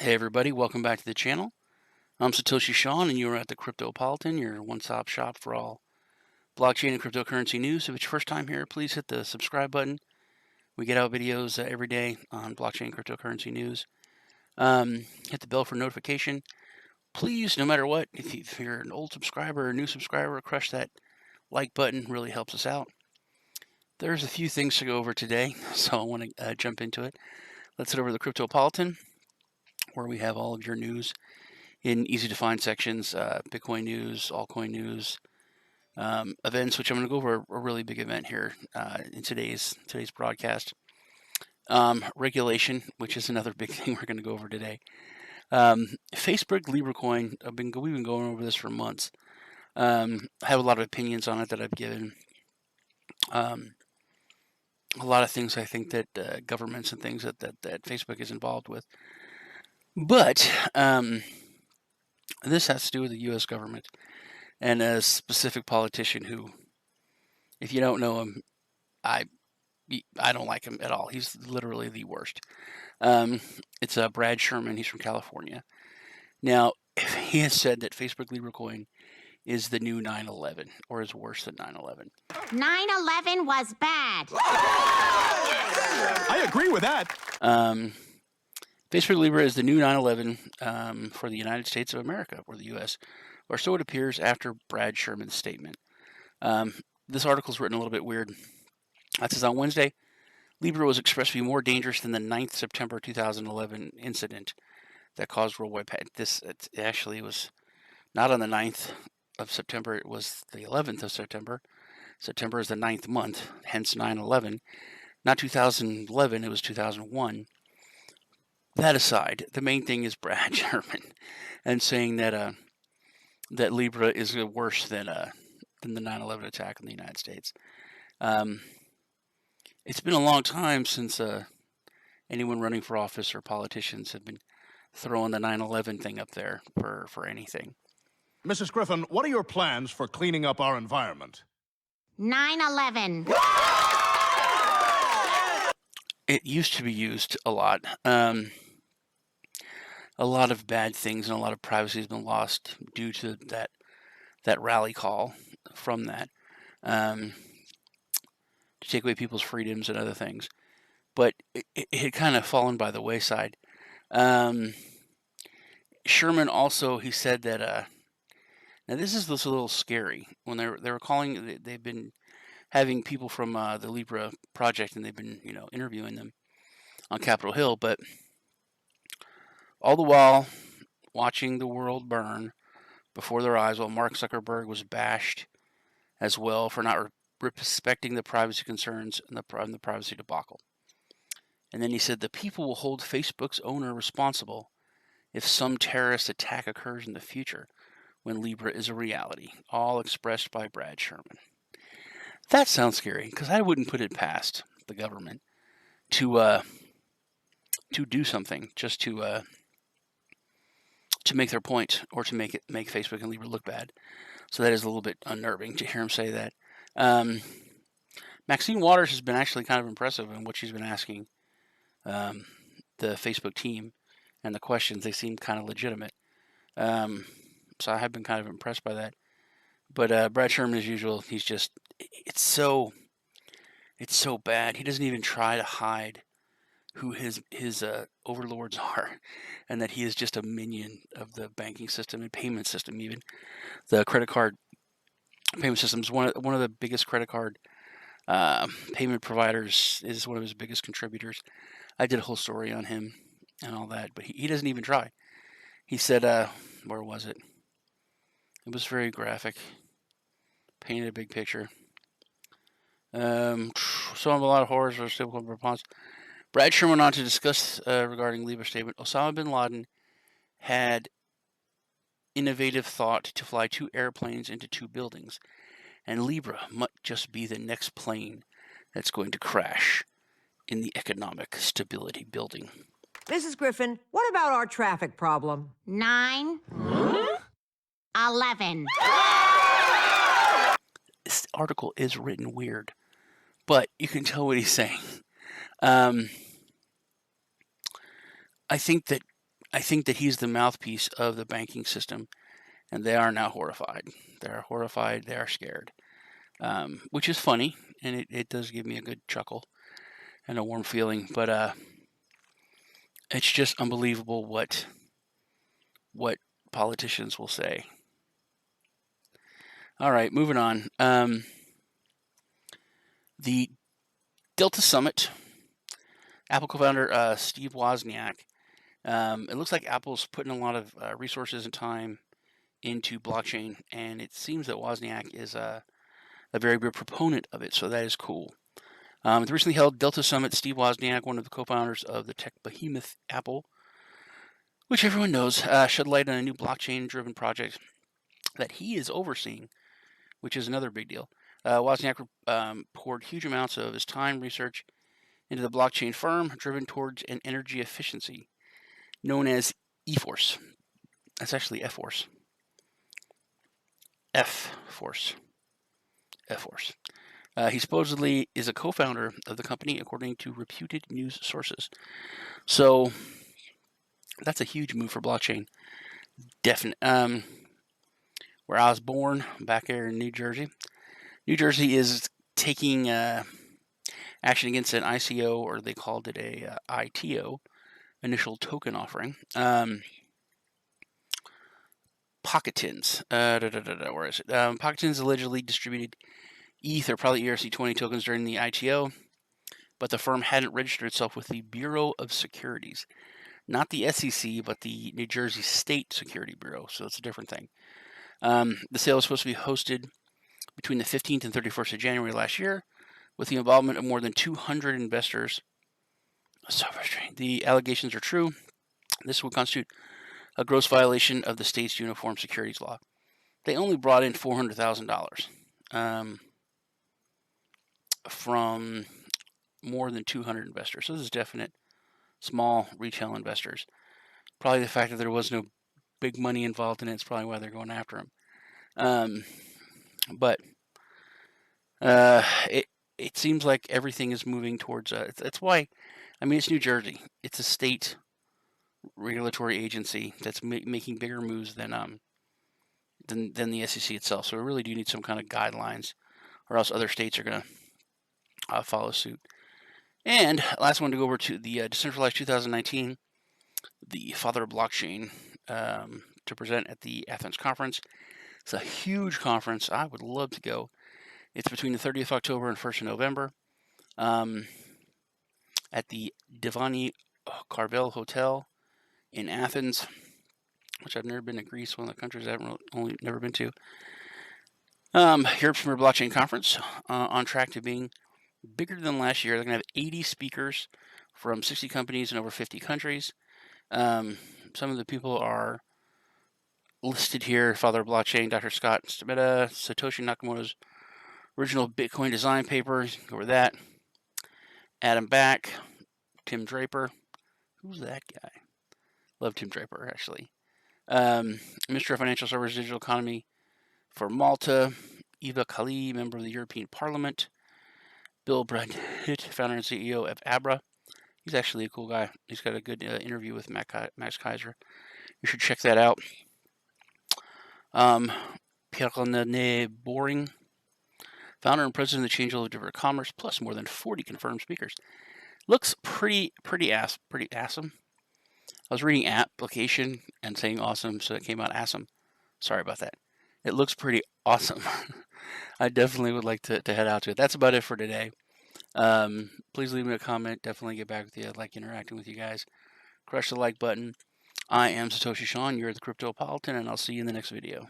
Hey everybody, welcome back to the channel. I'm Satoshi Shawn and you are at the Cryptopolitan, your one-stop shop for all blockchain and cryptocurrency news. If it's your first time here, please hit the subscribe button. We get out videos every day on blockchain and cryptocurrency news. Hit the bell for notification. Please, no matter what, if you're an old subscriber or a new subscriber, crush that like button, really helps us out. There's a few things to go over today, so I want to jump into it. Let's head over to the Cryptopolitan, where we have all of your news in easy to find sections, Bitcoin news, altcoin news, events, which I'm going to go over a really big event here in today's broadcast. Regulation, which is another big thing we're going to go over today. Facebook Libra coin, we've been going over this for months. I have a lot of opinions on it that I've given. A lot of things I think that governments and things that Facebook is involved with. But this has to do with the U.S. government and a specific politician who, if you don't know him, I don't like him at all. He's literally the worst. It's Brad Sherman. He's from California. Now, he has said that Facebook Libra coin is the new 9/11 or is worse than 9/11. 9/11 was bad. I agree with that. Facebook Libra is the new 9/11 for the United States of America, or the U.S., or so it appears after Brad Sherman's statement. This article is written a little bit weird. It says, on Wednesday, Libra was expressed to be more dangerous than the 9th September 2011 incident that caused worldwide panic. It actually was not on the 9th of September. It was the 11th of September. September is the 9th month, hence 9/11. Not 2011, it was 2001. That aside, the main thing is Brad Sherman and saying that that Libra is worse than the 9/11 attack in the United States. It's been a long time since anyone running for office or politicians have been throwing the 9/11 thing up there for anything. Mrs. Griffin, what are your plans for cleaning up our environment? 9/11. It used to be used a lot. A lot of bad things and a lot of privacy has been lost due to that rally call from that to take away people's freedoms and other things. But it had kind of fallen by the wayside. Sherman also, he said that now this is a little scary when they were calling. They've been having people from the Libra project, and they've been interviewing them on Capitol Hill, but all the while watching the world burn before their eyes, while Mark Zuckerberg was bashed as well for not respecting the privacy concerns and the privacy debacle. And then he said the people will hold Facebook's owner responsible if some terrorist attack occurs in the future when Libra is a reality, all expressed by Brad Sherman. That sounds scary, because I wouldn't put it past the government to do something just to make their point, or to make Facebook and Libra look bad. So that is a little bit unnerving to hear him say that. Maxine Waters has been actually kind of impressive in what she's been asking the Facebook team, and the questions, they seem kind of legitimate. So I have been kind of impressed by that. But Brad Sherman, as usual, he's just, it's so bad. He doesn't even try to hide who his overlords are, and that he is just a minion of the banking system and payment system. Even the credit card payment system is one of the biggest credit card payment providers, is one of his biggest contributors. I did a whole story on him and all that, but he doesn't even try. He said, where was it? It was very graphic, painted a big picture. Some of a lot of horrors are still in response. Brad Sherman went on to discuss regarding Libra statement. Osama bin Laden had innovative thought to fly 2 airplanes into 2 buildings, and Libra might just be the next plane that's going to crash in the economic stability building. Mrs. Griffin, what about our traffic problem? 9/11. This article is written weird, but you can tell what he's saying. I think that I think that he's the mouthpiece of the banking system, and they are now horrified. They are horrified. They are scared, which is funny, and it does give me a good chuckle and a warm feeling. But it's just unbelievable what politicians will say. All right, moving on. The Delta Summit, Apple co-founder Steve Wozniak. It looks like Apple's putting a lot of resources and time into blockchain, and it seems that Wozniak is a very big proponent of it, so that is cool. At the recently held Delta Summit, Steve Wozniak, one of the co-founders of the tech behemoth Apple, which everyone knows, shed light on a new blockchain-driven project that he is overseeing, which is another big deal. Wozniak poured huge amounts of his time research into the blockchain firm driven towards an energy efficiency known as E-Force. That's actually F-Force. F-Force. F-Force. He supposedly is a co-founder of the company, according to reputed news sources. So that's a huge move for blockchain. Definite. Where I was born, back here in New Jersey. New Jersey is taking action against an ICO, or they called it a ITO, initial token offering. Pocketins. Where is it? Pocketins allegedly distributed ETH, or probably ERC20 tokens during the ITO, but the firm hadn't registered itself with the Bureau of Securities. Not the SEC, but the New Jersey State Security Bureau, so it's a different thing. The sale was supposed to be hosted between the 15th and 31st of January last year, with the involvement of more than 200 investors. So frustrating. The allegations are true. This would constitute a gross violation of the state's uniform securities law. They only brought in $400,000 from more than 200 investors. So this is definite small retail investors. Probably the fact that there was no big money involved in it is probably why they're going after him. But it seems like everything is moving towards. That's why, I mean, it's New Jersey. It's a state regulatory agency that's making bigger moves than the SEC itself. So we really do need some kind of guidelines, or else other states are going to follow suit. And last one to go over to the Decentralized 2019, the father of blockchain, to present at the Athens conference. It's a huge conference. I would love to go. It's between the 30th of October and 1st of November at the Divani Carvel Hotel in Athens, which I've never been to. Greece, one of the countries I've never been to. Europe's premier blockchain conference, on track to being bigger than last year. They're going to have 80 speakers from 60 companies in over 50 countries. Some of the people are listed here: Father of Blockchain, Dr. Scott Stametta, Satoshi Nakamoto's original Bitcoin design paper. Over that. Adam Back, Tim Draper. Who's that guy? Love Tim Draper, actually. Minister of Financial Services, Digital Economy for Malta. Eva Kali, member of the European Parliament. Bill Brandit, founder and CEO of Abra. He's actually a cool guy. He's got a good interview with Max Kaiser. You should check that out. Pierre-René Boring, founder and president of the Change of Digital Commerce, plus more than 40 confirmed speakers. Looks pretty awesome. I was reading application and saying awesome, so it came out awesome. Sorry about that. It looks pretty awesome. I definitely would like to head out to it. That's about it for today. Please leave me a comment. Definitely get back with you. I like interacting with you guys. Crush the like button. I am Satoshi Sean. You're the Cryptopolitan, and I'll see you in the next video.